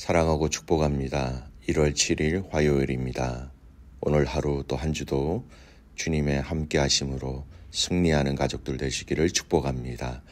사랑하고 축복합니다. 1월 7일 화요일입니다. 오늘 하루 또 한 주도 주님의 함께 하심으로 승리하는 가족들 되시기를 축복합니다.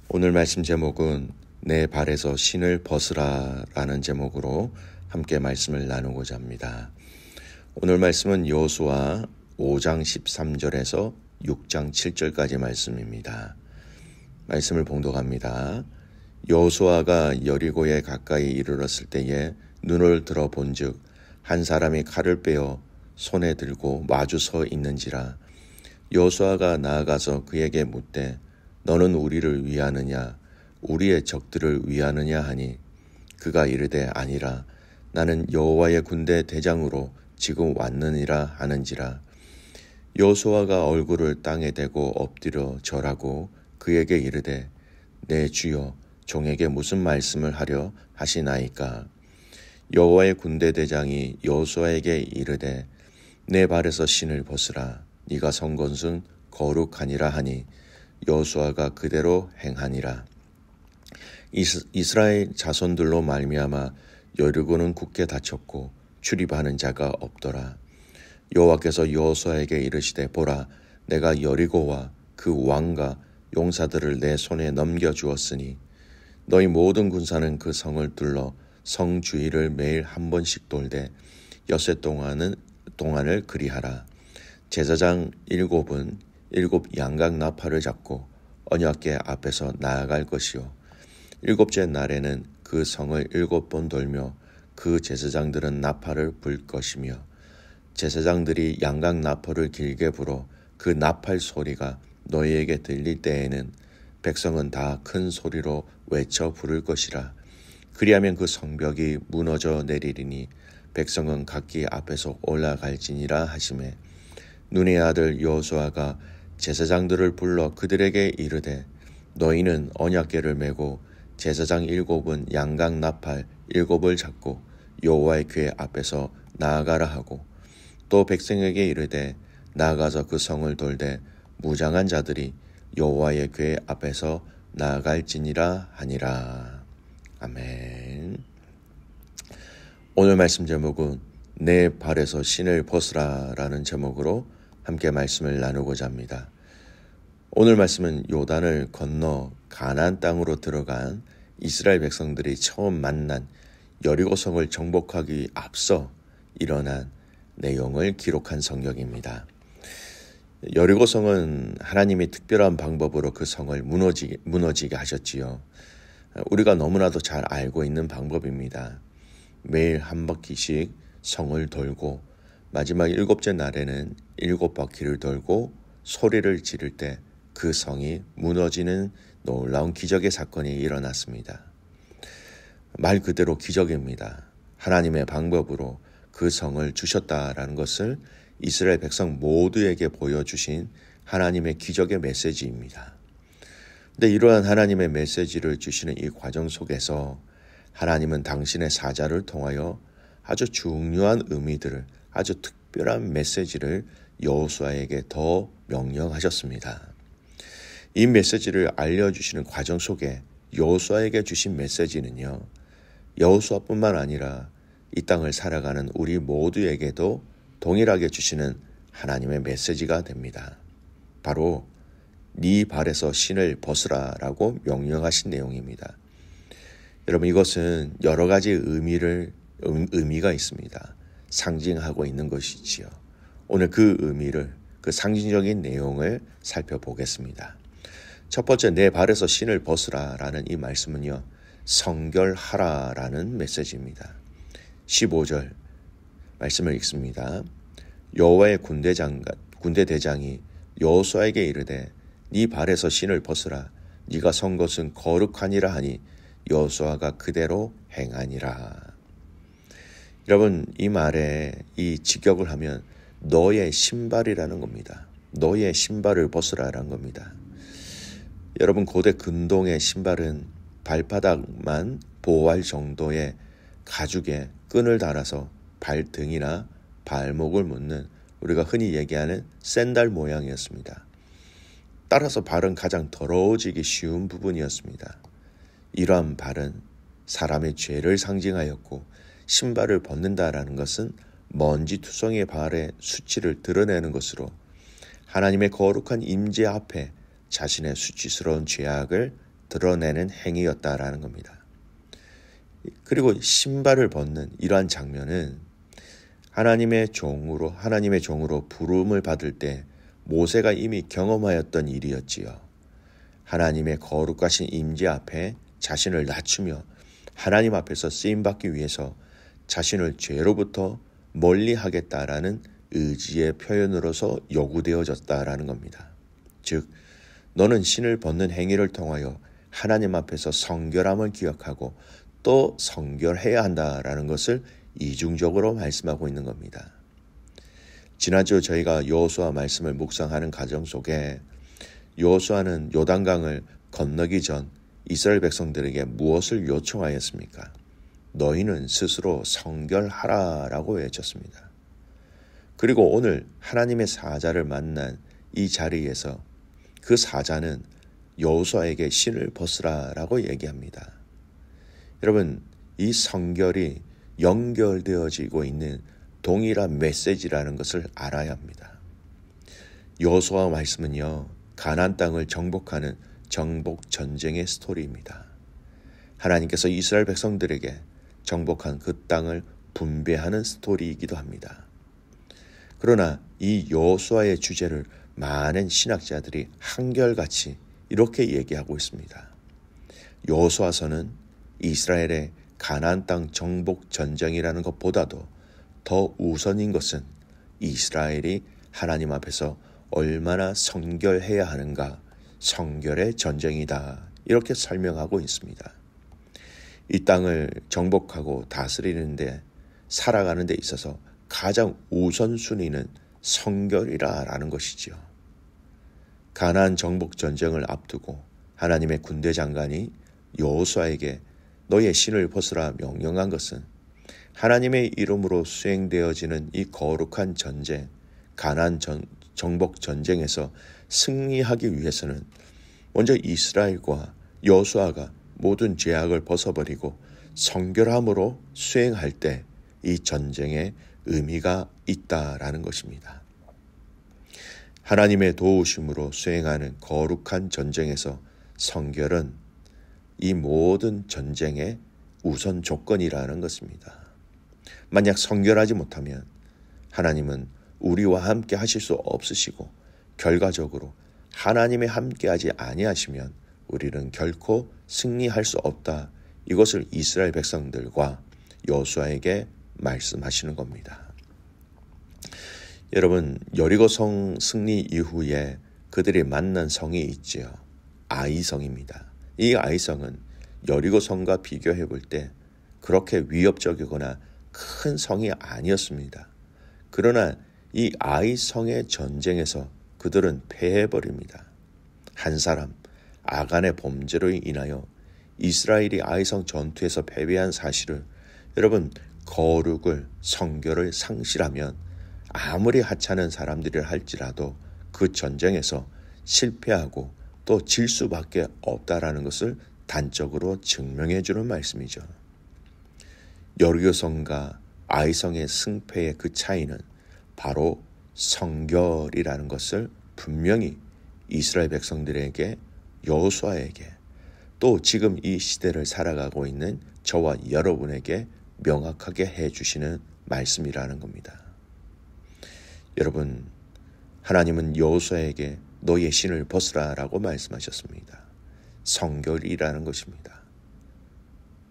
오늘 말씀 제목은 내 발에서 신을 벗으라 라는 제목으로 함께 말씀을 나누고자 합니다. 오늘 말씀은 여호수아 5장 13절에서 6장 7절까지 말씀입니다. 말씀을 봉독합니다. 여호수아가 여리고에 가까이 이르렀을 때에 눈을 들어 본즉 한 사람이 칼을 빼어 손에 들고 마주 서 있는지라. 여호수아가 나아가서 그에게 묻되 너는 우리를 위하느냐 우리의 적들을 위하느냐 하니 그가 이르되 아니라 나는 여호와의 군대 대장으로 지금 왔느니라 하는지라. 여호수아가 얼굴을 땅에 대고 엎드려 절하고 그에게 이르되 내 주여 종에게 무슨 말씀을 하려 하시나이까. 여호와의 군대 대장이 여호수아에게 이르되 내 발에서 신을 벗으라. 네가 선 것은 거룩하니라 하니 여호수아가 그대로 행하니라. 이스라엘 자손들로 말미암아 여리고는 굳게 닫혔고 출입하는 자가 없더라. 여호와께서 여호수아에게 이르시되 보라 내가 여리고와 그 왕과 용사들을 내 손에 넘겨주었으니 너희 모든 군사는 그 성을 둘러 성 주위를 매일 한 번씩 돌되 엿새 동안을 그리하라. 제사장 7은 7 양각 나팔을 잡고 언약궤 앞에서 나아갈 것이요 7째 날에는 그 성을 7번 돌며 그 제사장들은 나팔을 불 것이며 제사장들이 양각 나팔을 길게 불어 그 나팔 소리가 너희에게 들릴 때에는 백성은 다 큰 소리로 외쳐 부를 것이라. 그리하면 그 성벽이 무너져 내리리니 백성은 각기 앞에서 올라갈지니라 하시매 눈의 아들 여호수아가 제사장들을 불러 그들에게 이르되 너희는 언약궤를 메고 제사장 7은 양각 나팔 7을 잡고 여호와의 궤 앞에서 나아가라 하고 또 백성에게 이르되 나아가서 그 성을 돌되 무장한 자들이 여호와의 궤 앞에서 나아갈지니라 하니라. 아멘. 오늘 말씀 제목은 내 발에서 신을 벗으라 라는 제목으로 함께 말씀을 나누고자 합니다. 오늘 말씀은 요단을 건너 가나안 땅으로 들어간 이스라엘 백성들이 처음 만난 여리고성을 정복하기 앞서 일어난 내용을 기록한 성경입니다. 여리고성은 하나님이 특별한 방법으로 그 성을 무너지게 하셨지요. 우리가 너무나도 잘 알고 있는 방법입니다. 매일 한 바퀴씩 성을 돌고 마지막 7째 날에는 7바퀴를 돌고 소리를 지를 때 그 성이 무너지는 놀라운 기적의 사건이 일어났습니다. 말 그대로 기적입니다. 하나님의 방법으로 그 성을 주셨다라는 것을 이스라엘 백성 모두에게 보여주신 하나님의 기적의 메시지입니다. 근데 이러한 하나님의 메시지를 주시는 이 과정 속에서 하나님은 당신의 사자를 통하여 아주 중요한 의미들을 아주 특별한 메시지를 여호수아에게 더 명령하셨습니다. 이 메시지를 알려주시는 과정 속에 여호수아에게 주신 메시지는요. 여호수아뿐만 아니라 이 땅을 살아가는 우리 모두에게도 동일하게 주시는 하나님의 메시지가 됩니다. 바로 네 발에서 신을 벗으라 라고 명령하신 내용입니다. 여러분 이것은 여러 가지 의미가 있습니다. 상징하고 있는 것이지요. 오늘 그 의미를 그 상징적인 내용을 살펴보겠습니다. 첫 번째 내 발에서 신을 벗으라 라는 이 말씀은요. 성결하라 라는 메시지입니다. 15절 말씀을 읽습니다. 여호와의 군대 대장이 여호수아에게 이르되 네 발에서 신을 벗으라. 네가 선 것은 거룩하니라 하니 여호수아가 그대로 행하니라. 여러분 이 말에 이 직역을 하면 너의 신발이라는 겁니다. 너의 신발을 벗으라라는 겁니다. 여러분 고대 근동의 신발은 발바닥만 보호할 정도의 가죽에 끈을 달아서 발등이나 발목을 묶는 우리가 흔히 얘기하는 샌들 모양이었습니다. 따라서 발은 가장 더러워지기 쉬운 부분이었습니다. 이러한 발은 사람의 죄를 상징하였고 신발을 벗는다라는 것은 먼지투성이의 발의 수치를 드러내는 것으로 하나님의 거룩한 임재 앞에 자신의 수치스러운 죄악을 드러내는 행위였다라는 겁니다. 그리고 신발을 벗는 이러한 장면은 하나님의 종으로 부름을 받을 때 모세가 이미 경험하였던 일이었지요. 하나님의 거룩하신 임재 앞에 자신을 낮추며 하나님 앞에서 쓰임받기 위해서 자신을 죄로부터 멀리하겠다라는 의지의 표현으로서 요구되어졌다라는 겁니다. 즉, 너는 신을 벗는 행위를 통하여 하나님 앞에서 성결함을 기억하고 또 성결해야 한다라는 것을 이중적으로 말씀하고 있는 겁니다. 지난주 저희가 여호수아 말씀을 묵상하는 과정 속에 여호수아는 요단강을 건너기 전 이스라엘 백성들에게 무엇을 요청하였습니까? 너희는 스스로 성결하라라고 외쳤습니다. 그리고 오늘 하나님의 사자를 만난 이 자리에서 그 사자는 여호수아에게 신을 벗으라라고 얘기합니다. 여러분, 이 성결이 연결되어지고 있는 동일한 메시지라는 것을 알아야 합니다. 여호수아 말씀은요, 가나안 땅을 정복하는 정복 전쟁의 스토리입니다. 하나님께서 이스라엘 백성들에게 정복한 그 땅을 분배하는 스토리이기도 합니다. 그러나 이 여호수아의 주제를 많은 신학자들이 한결같이 이렇게 얘기하고 있습니다. 여호수아서는 이스라엘의 가나안 땅 정복 전쟁이라는 것보다도 더 우선인 것은 이스라엘이 하나님 앞에서 얼마나 성결해야 하는가, 성결의 전쟁이다, 이렇게 설명하고 있습니다. 이 땅을 정복하고 다스리는데, 살아가는 데 있어서 가장 우선순위는 성결이라는 것이지요. 가나안 정복 전쟁을 앞두고 하나님의 군대 장관이 여호수아에게 너의 신을 벗으라 명령한 것은 하나님의 이름으로 수행되어지는 이 거룩한 전쟁, 가나안 정복 전쟁에서 승리하기 위해서는 먼저 이스라엘과 여호수아가 모든 죄악을 벗어버리고 성결함으로 수행할 때 이 전쟁에 의미가 있다라는 것입니다. 하나님의 도우심으로 수행하는 거룩한 전쟁에서 성결은 이 모든 전쟁의 우선 조건이라는 것입니다. 만약 성결하지 못하면 하나님은 우리와 함께 하실 수 없으시고 결과적으로 하나님의 함께하지 아니하시면 우리는 결코 승리할 수 없다. 이것을 이스라엘 백성들과 여호수아에게 말씀하시는 겁니다. 여러분, 여리고성 승리 이후에 그들이 만난 성이 있지요. 아이성입니다. 이 아이성은 여리고성과 비교해 볼 때 그렇게 위협적이거나 큰 성이 아니었습니다. 그러나 이 아이성의 전쟁에서 그들은 패해버립니다. 한 사람, 아간의 범죄로 인하여 이스라엘이 아이성 전투에서 패배한 사실을 여러분, 거룩을, 성결을 상실하면 아무리 하찮은 사람들이 할지라도 그 전쟁에서 실패하고 또 질 수밖에 없다라는 것을 단적으로 증명해 주는 말씀이죠. 여리고성과 아이성의 승패의 그 차이는 바로 성결이라는 것을 분명히 이스라엘 백성들에게, 여호수아에게, 또 지금 이 시대를 살아가고 있는 저와 여러분에게 명확하게 해주시는 말씀이라는 겁니다. 여러분, 하나님은 여호수아에게 너의 신을 벗으라라고 말씀하셨습니다. 성결이라는 것입니다.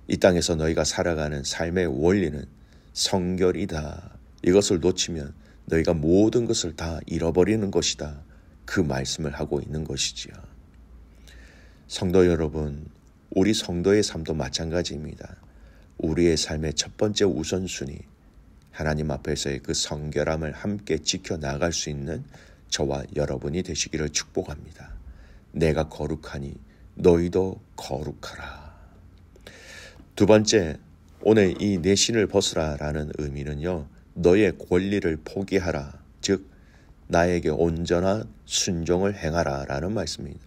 이 땅에서 너희가 살아가는 삶의 원리는 성결이다. 이것을 놓치면 너희가 모든 것을 다 잃어버리는 것이다. 그 말씀을 하고 있는 것이지요. 성도 여러분, 우리 성도의 삶도 마찬가지입니다. 우리의 삶의 첫 번째 우선순위, 하나님 앞에서의 그 성결함을 함께 지켜나갈 수 있는 저와 여러분이 되시기를 축복합니다. 내가 거룩하니 너희도 거룩하라. 두 번째, 오늘 이 내 신을 벗으라라는 의미는요, 너의 권리를 포기하라, 즉 나에게 온전한 순종을 행하라라는 말씀입니다.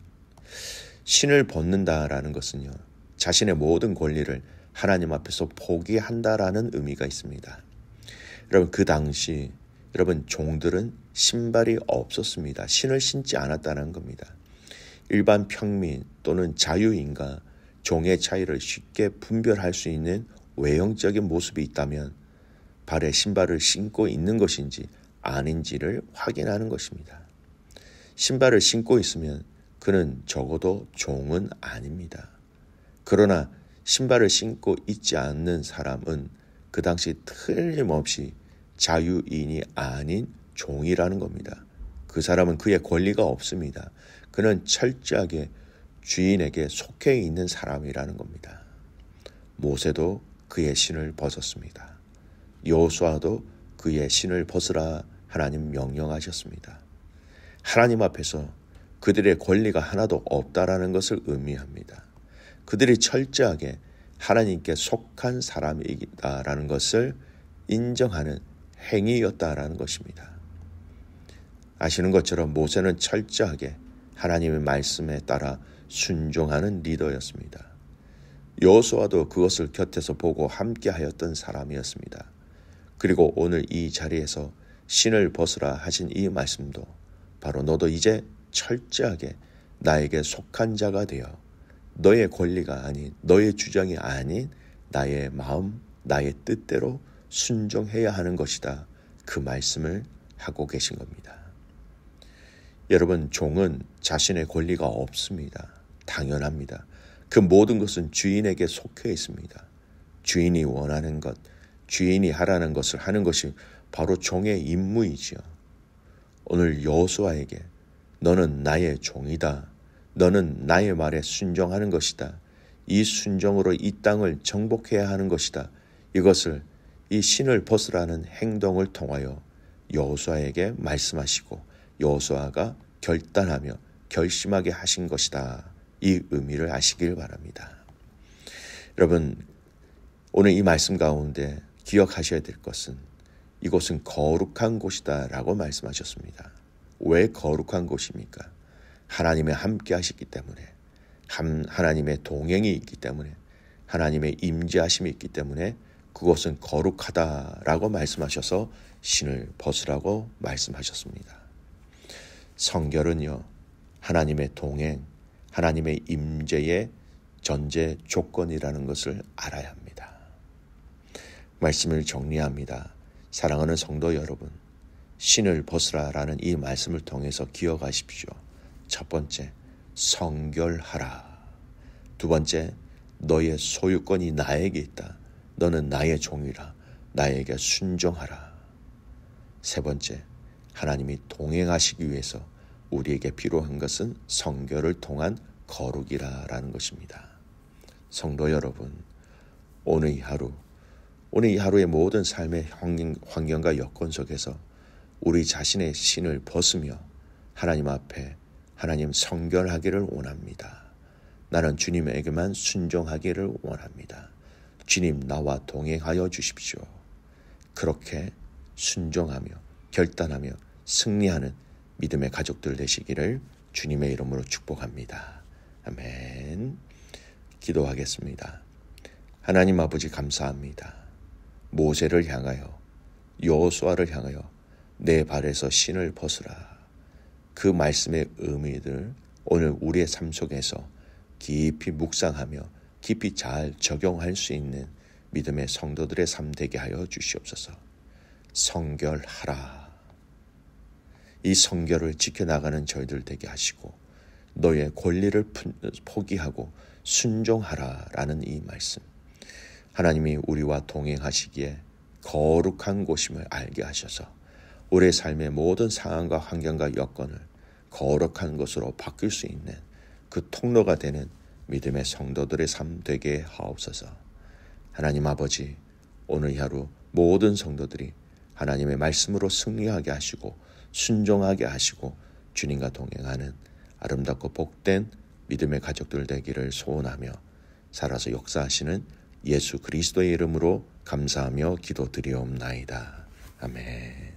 신을 벗는다라는 것은요, 자신의 모든 권리를 하나님 앞에서 포기한다라는 의미가 있습니다. 여러분, 그 당시 여러분 종들은 신발이 없었습니다. 신을 신지 않았다는 겁니다. 일반 평민 또는 자유인과 종의 차이를 쉽게 분별할 수 있는 외형적인 모습이 있다면 발에 신발을 신고 있는 것인지 아닌지를 확인하는 것입니다. 신발을 신고 있으면 그는 적어도 종은 아닙니다. 그러나 신발을 신고 있지 않는 사람은 그 당시 틀림없이 자유인이 아닌 종이라는 겁니다. 그 사람은 그의 권리가 없습니다. 그는 철저하게 주인에게 속해 있는 사람이라는 겁니다. 모세도 그의 신을 벗었습니다. 여호수아도 그의 신을 벗으라 하나님 명령하셨습니다. 하나님 앞에서 그들의 권리가 하나도 없다라는 것을 의미합니다. 그들이 철저하게 하나님께 속한 사람이다라는 것을 인정하는 행위였다라는 것입니다. 아시는 것처럼 모세는 철저하게 하나님의 말씀에 따라 순종하는 리더였습니다. 여호수아도 그것을 곁에서 보고 함께하였던 사람이었습니다. 그리고 오늘 이 자리에서 신을 벗으라 하신 이 말씀도 바로 너도 이제 철저하게 나에게 속한 자가 되어 너의 권리가 아닌, 너의 주장이 아닌 나의 마음, 나의 뜻대로 순종해야 하는 것이다. 그 말씀을 하고 계신 겁니다. 여러분, 종은 자신의 권리가 없습니다. 당연합니다. 그 모든 것은 주인에게 속해 있습니다. 주인이 원하는 것, 주인이 하라는 것을 하는 것이 바로 종의 임무이지요. 오늘 여호수아에게 너는 나의 종이다. 너는 나의 말에 순종하는 것이다. 이 순종으로 이 땅을 정복해야 하는 것이다. 이것을 이 신을 벗으라는 행동을 통하여 여호수아에게 말씀하시고 여호수아가 결단하며 결심하게 하신 것이다. 이 의미를 아시길 바랍니다. 여러분, 오늘 이 말씀 가운데 기억하셔야 될 것은 이곳은 거룩한 곳이다 라고 말씀하셨습니다. 왜 거룩한 곳입니까? 하나님의 함께 하시기 때문에, 하나님의 동행이 있기 때문에, 하나님의 임재하심이 있기 때문에 그곳은 거룩하다라고 말씀하셔서 신을 벗으라고 말씀하셨습니다. 성결은요, 하나님의 동행, 하나님의 임재의 전제 조건이라는 것을 알아야 합니다. 말씀을 정리합니다. 사랑하는 성도 여러분, 신을 벗으라라는 이 말씀을 통해서 기억하십시오. 첫 번째, 성결하라. 두 번째, 너의 소유권이 나에게 있다. 너는 나의 종이라. 나에게 순종하라. 세 번째, 하나님이 동행하시기 위해서 우리에게 필요한 것은 성결을 통한 거룩이라는 것입니다. 성도 여러분, 오늘 이 하루의 모든 삶의 환경과 여건 속에서 우리 자신의 신을 벗으며 하나님 앞에 하나님 성결하기를 원합니다. 나는 주님에게만 순종하기를 원합니다. 주님, 나와 동행하여 주십시오. 그렇게 순종하며 결단하며 승리하는 믿음의 가족들 되시기를 주님의 이름으로 축복합니다. 아멘. 기도하겠습니다. 하나님 아버지, 감사합니다. 모세를 향하여, 여호수아를 향하여 내 발에서 신을 벗으라. 그 말씀의 의미들 오늘 우리의 삶 속에서 깊이 묵상하며 깊이 잘 적용할 수 있는 믿음의 성도들의 삶 되게 하여 주시옵소서. 성결하라. 이 성결을 지켜나가는 저희들 되게 하시고 너의 권리를 포기하고 순종하라라는 이 말씀, 하나님이 우리와 동행하시기에 거룩한 곳임을 알게 하셔서 우리의 삶의 모든 상황과 환경과 여건을 거룩한 것으로 바뀔 수 있는 그 통로가 되는 믿음의 성도들의 삶 되게 하옵소서. 하나님 아버지, 오늘 하루 모든 성도들이 하나님의 말씀으로 승리하게 하시고 순종하게 하시고 주님과 동행하는 아름답고 복된 믿음의 가족들 되기를 소원하며 살아서 역사하시는 예수 그리스도의 이름으로 감사하며 기도드리옵나이다. 아멘.